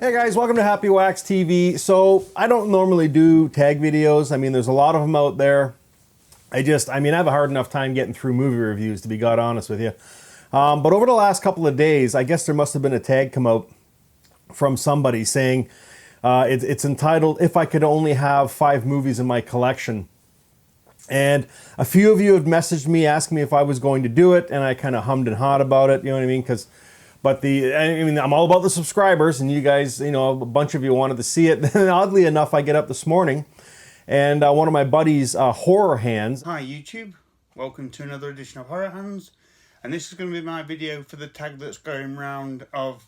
Hey guys, welcome to Happywax TV. So I don't normally do tag videos. I mean, there's a lot of them out there. I have a hard enough time getting through movie reviews, to be God honest with you. But over the last couple of days, I guess there must have been a tag come out from somebody saying it's entitled, "If I Could Only Have 5 Movies in My Collection." And a few of you have messaged me asking me if I was going to do it, and I kind of hummed and hawed about it, you know what I mean? I'm all about the subscribers, and you guys, a bunch of you wanted to see it. And oddly enough, I get up this morning, and one of my buddies, Horror Hands. Hi YouTube, welcome to another edition of Horror Hands, and this is going to be my video for the tag that's going round of,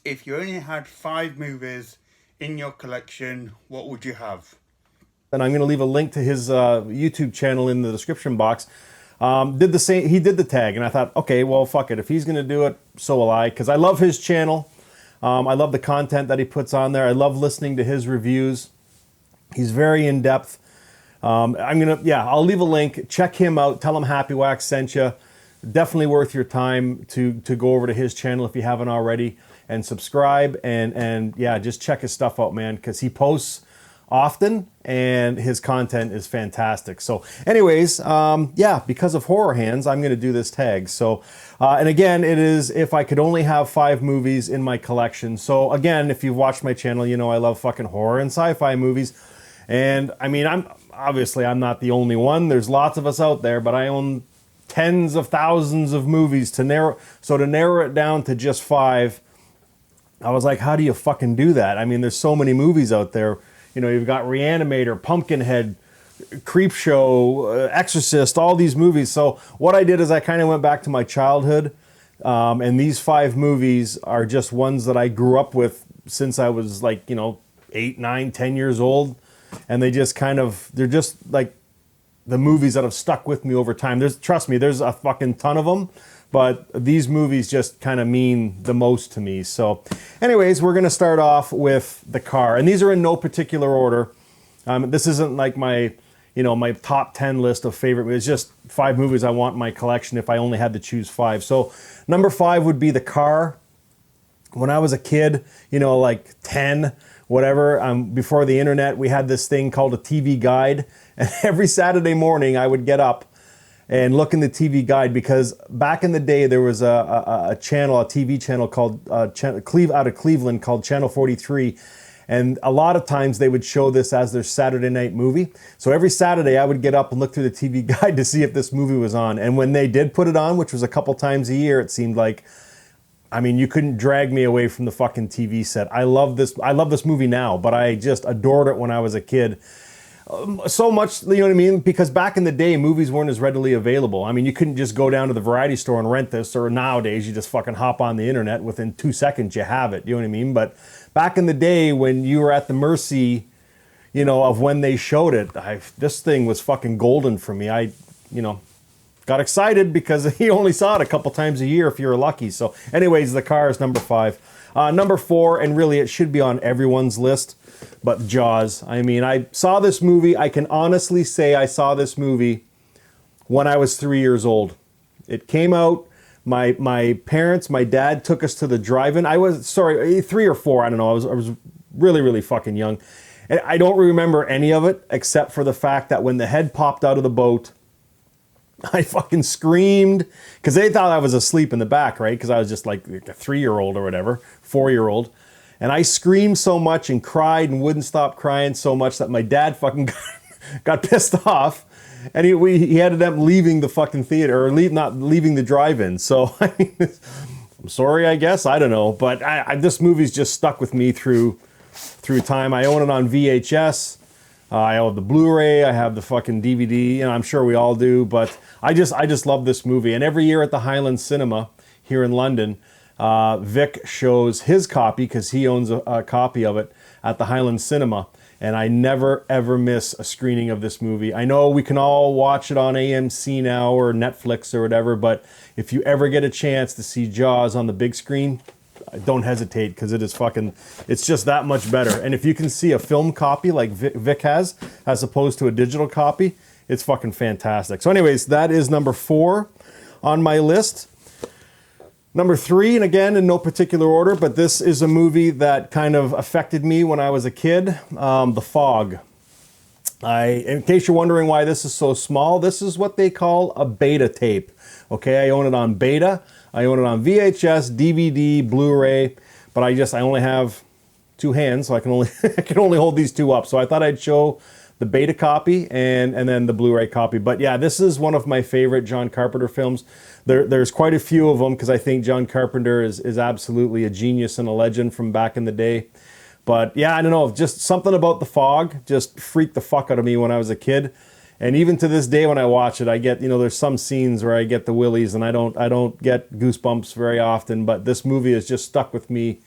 if you only had 5 movies in your collection, what would you have? And I'm going to leave a link to his YouTube channel in the description box. Did the same. He did the tag, and I thought, okay, well, fuck it. If he's going to do it, so will I, because I love his channel. I love the content that he puts on there. I love listening to his reviews. He's very in depth. I'll leave a link. Check him out. Tell him Happywax sent you. Definitely worth your time to go over to his channel if you haven't already, and subscribe, and yeah, just check his stuff out, man, because he posts often and his content is fantastic. So anyways, because of Horror Hands, I'm going to do this tag. So and again, it is if I could only have 5 movies in my collection. So again, if you've watched my channel, you know I love fucking horror and sci-fi movies. And I mean, I'm not the only one. There's lots of us out there, but I own tens of thousands of movies. To narrow it down to just 5, I was like, how do you fucking do that? I mean, there's so many movies out there. You've got Reanimator, Pumpkinhead, Creepshow, Exorcist, all these movies. So what I did is I kind of went back to my childhood, and these 5 movies are just ones that I grew up with since I was like, 8, 9, 10 years old. And they're just like the movies that have stuck with me over time. Trust me, there's a fucking ton of them. But these movies just kind of mean the most to me. So anyways, we're going to start off with The Car. And these are in no particular order. This isn't like my top 10 list of favorite movies. It's just 5 movies I want in my collection if I only had to choose 5. So number 5 would be The Car. When I was a kid, like 10, whatever, before the internet, we had this thing called a TV guide. And every Saturday morning I would get up and look in the TV guide, because back in the day there was a TV channel called out of Cleveland called Channel 43, and a lot of times they would show this as their Saturday night movie. So every Saturday I would get up and look through the TV guide to see if this movie was on. And when they did put it on, which was a couple times a year, it seemed like, I mean, you couldn't drag me away from the fucking TV set. I love this movie now, but I just adored it when I was a kid. So much, you know what I mean? Because back in the day, movies weren't as readily available. I mean, you couldn't just go down to the variety store and rent this, or nowadays you just fucking hop on the internet. Within 2 seconds you have it, you know what I mean? But back in the day when you were at the mercy, of when they showed it, this thing was fucking golden for me. I got excited because you only saw it a couple times a year if you were lucky. So anyways, The Car is number 5. Number 4, and really it should be on everyone's list, but Jaws. I mean, I saw this movie. I can honestly say I saw this movie when I was 3 years old. It came out. My parents, my dad took us to the drive-in. 3 or 4. I don't know. I was really, really fucking young. And I don't remember any of it except for the fact that when the head popped out of the boat, I fucking screamed, because they thought I was asleep in the back, right? Because I was just like a 3-year-old or whatever, 4-year-old. And I screamed so much and cried and wouldn't stop crying so much that my dad fucking got pissed off. And he ended up leaving the fucking theater, or not leaving the drive-in. So, I mean, I'm sorry, I guess. I don't know. But this movie's just stuck with me through time. I own it on VHS. I own the Blu-ray. I have the fucking DVD. I'm sure we all do. But I just love this movie. And every year at the Highland Cinema here in London, Vic shows his copy, because he owns a copy of it at the Highland Cinema. And I never, ever miss a screening of this movie. I know we can all watch it on AMC now or Netflix or whatever, but if you ever get a chance to see Jaws on the big screen, don't hesitate, because it's just that much better. And if you can see a film copy like Vic has, as opposed to a digital copy, it's fucking fantastic. So anyways, that is number 4 on my list. Number 3, and again, in no particular order, but this is a movie that kind of affected me when I was a kid, The Fog. In case you're wondering why this is so small, this is what they call a beta tape. Okay, I own it on beta, I own it on VHS, DVD, Blu-ray, but I only have 2 hands, so I can only hold these 2 up. So I thought I'd show the beta copy and then the Blu-ray copy. But yeah, this is one of my favorite John Carpenter films. There's quite a few of them because I think John Carpenter is absolutely a genius and a legend from back in the day. But yeah, I don't know, just something about The Fog just freaked the fuck out of me when I was a kid. And even to this day when I watch it, I get, there's some scenes where I get the willies and I don't get goosebumps very often, but this movie has just stuck with me,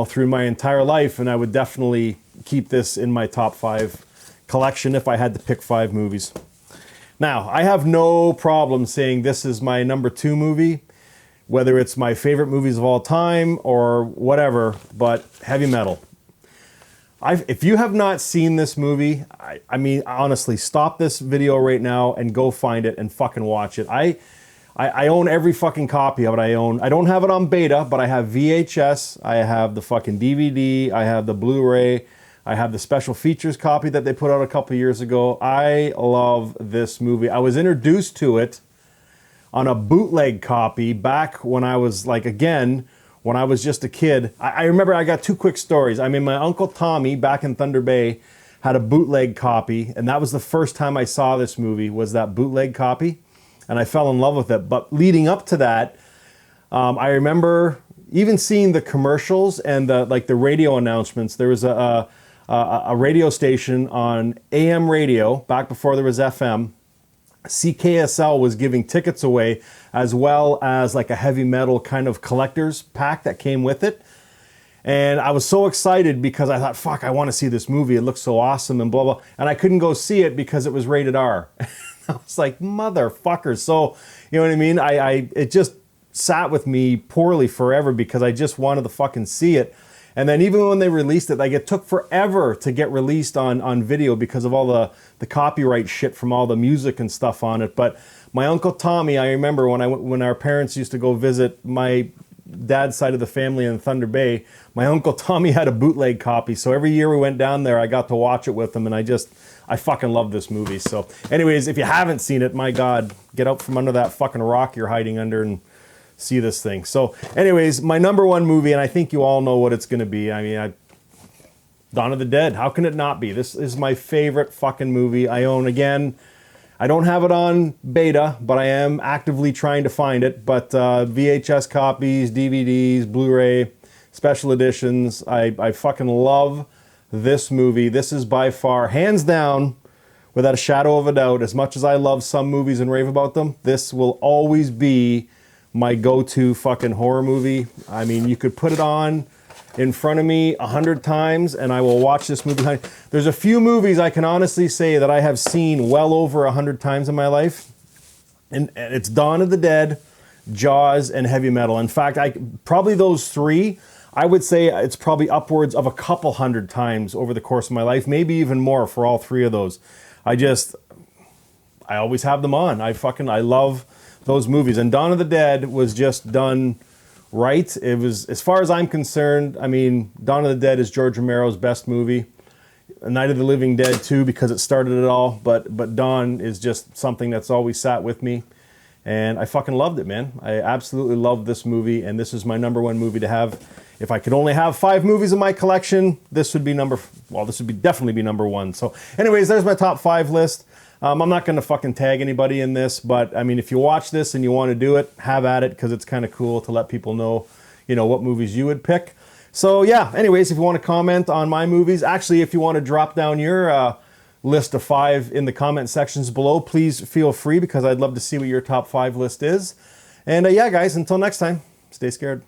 through my entire life, and I would definitely keep this in my top 5 collection if I had to pick 5 movies. Now, I have no problem saying this is my number 2 movie, whether it's my favorite movies of all time or whatever, but heavy metal. If you have not seen this movie, I mean, honestly, stop this video right now and go find it and fucking watch it. I own every fucking copy of it. I don't have it on beta, but I have VHS, I have the fucking DVD, I have the Blu-ray, I have the special features copy that they put out a couple years ago. I love this movie. I was introduced to it on a bootleg copy back when I was when I was just a kid. I remember I got 2 quick stories. I mean, my Uncle Tommy back in Thunder Bay had a bootleg copy, and that was the first time I saw this movie, was that bootleg copy, and I fell in love with it. But leading up to that, I remember even seeing the commercials and the radio announcements. There was a radio station on AM radio back before there was FM. CKSL was giving tickets away, as well as like a heavy metal kind of collector's pack that came with it. And I was so excited because I thought, fuck, I want to see this movie. It looks so awesome and blah, blah. And I couldn't go see it because it was rated R. I was like, motherfucker. So, you know what I mean? It just sat with me poorly forever because I just wanted to fucking see it. And then even when they released it, it took forever to get released on video because of all the copyright shit from all the music and stuff on it. But my Uncle Tommy, I remember when our parents used to go visit my dad's side of the family in Thunder Bay, my Uncle Tommy had a bootleg copy. So every year we went down there, I got to watch it with him, and I fucking love this movie. So anyways, if you haven't seen it, my God, get out from under that fucking rock you're hiding under and see this thing. So anyways, my number 1 movie, and I think you all know what it's going to be. I mean, Dawn of the Dead. How can it not be? This is my favorite fucking movie. I own, again, I don't have it on beta, but I am actively trying to find it. But VHS copies, DVDs, Blu-ray, special editions. I fucking love this movie. This is by far, hands down, without a shadow of a doubt, as much as I love some movies and rave about them, this will always be my go-to fucking horror movie. I mean, you could put it on in front of me 100 times and I will watch this movie. There's a few movies I can honestly say that I have seen well over 100 times in my life. And it's Dawn of the Dead, Jaws, and heavy metal. In fact, probably those 3, I would say it's probably upwards of a couple hundred times over the course of my life, maybe even more for all 3 of those. I always have them on. I love those movies. And Dawn of the Dead was just done right. It was, as far as I'm concerned, I mean, Dawn of the Dead is George Romero's best movie. Night of the Living Dead too, because it started it all. But Dawn is just something that's always sat with me. And I fucking loved it, man. I absolutely loved this movie, and this is my number 1 movie to have. If I could only have 5 movies in my collection, this would definitely be number 1. So anyways, there's my top 5 list. I'm not going to fucking tag anybody in this, but I mean, if you watch this and you want to do it, have at it, because it's kind of cool to let people know, what movies you would pick. So yeah, anyways, if you want to comment on my movies, actually, if you want to drop down your list of 5 in the comment sections below, please feel free, because I'd love to see what your top 5 list is. And yeah, guys, until next time, stay scared.